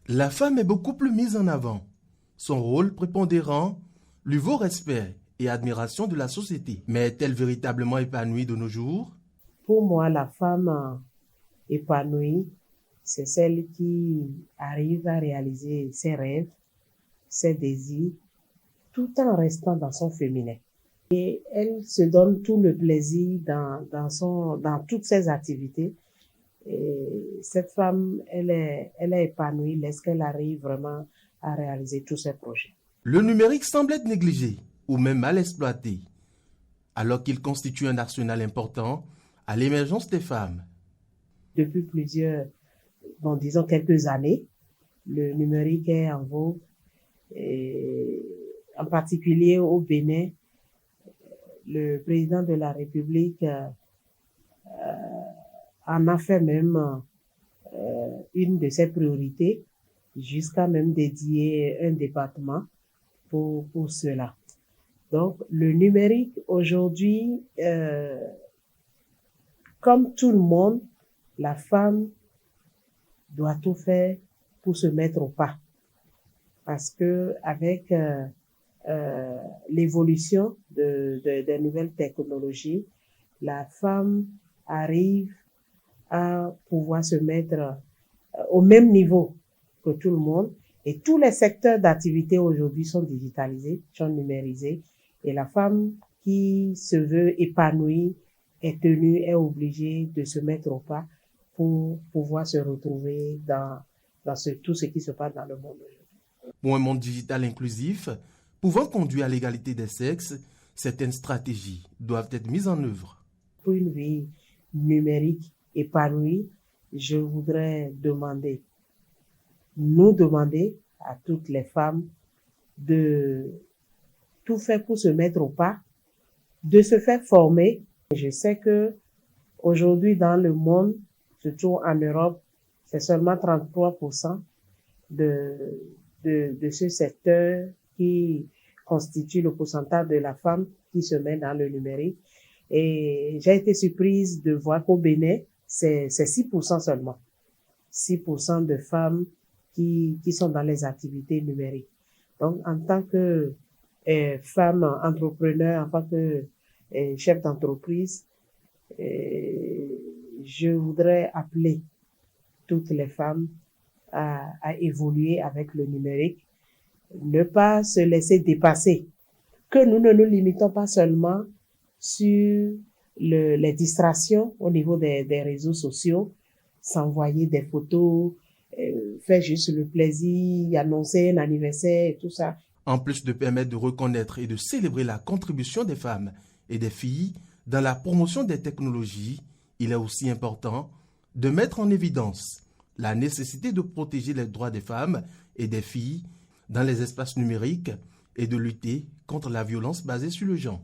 La femme est beaucoup plus mise en avant. Son rôle prépondérant lui vaut respect et admiration de la société. Mais est-elle véritablement épanouie de nos jours? Pour moi, la femme épanouie, c'est celle qui arrive à réaliser ses rêves, ses désirs, tout en restant dans son féminin. Et elle se donne tout le plaisir dans toutes ses activités. Et cette femme, elle est épanouie lorsqu'elle arrive vraiment à réaliser tous ses projets. Le numérique semble être négligé ou même mal exploité, alors qu'il constitue un arsenal important à l'émergence des femmes. Depuis disons quelques années, le numérique est en vogue, et en particulier au Bénin. Le président de la République en a fait même une de ses priorités, jusqu'à même dédier un département pour cela. Donc, le numérique aujourd'hui, comme tout le monde, la femme doit tout faire pour se mettre au pas. Parce que avec l'évolution des nouvelles technologies, la femme arrive à pouvoir se mettre au même niveau que tout le monde. Et tous les secteurs d'activité aujourd'hui sont digitalisés, sont numérisés. Et la femme qui se veut épanouie est obligée de se mettre au pas pour pouvoir se retrouver dans tout ce qui se passe dans le monde aujourd'hui. Pour un monde digital inclusif, pouvant conduire à l'égalité des sexes, certaines stratégies doivent être mises en œuvre. Pour une vie numérique épanouie, je voudrais nous demander à toutes les femmes de tout faire pour se mettre au pas, de se faire former. Je sais que aujourd'hui dans le monde, surtout en Europe, c'est seulement 33% de ce secteur qui constitue le pourcentage de la femme qui se met dans le numérique. Et j'ai été surprise de voir qu'au Bénin, c'est 6% seulement. 6% de femmes qui sont dans les activités numériques. Donc, en tant que femme entrepreneur, en tant que chef d'entreprise, je voudrais appeler toutes les femmes à évoluer avec le numérique, ne pas se laisser dépasser, que nous ne nous limitons pas seulement sur les distractions au niveau des réseaux sociaux, s'envoyer des photos, faire juste le plaisir, annoncer un anniversaire et tout ça. En plus de permettre de reconnaître et de célébrer la contribution des femmes et des filles dans la promotion des technologies, il est aussi important de mettre en évidence la nécessité de protéger les droits des femmes et des filles dans les espaces numériques et de lutter contre la violence basée sur le genre.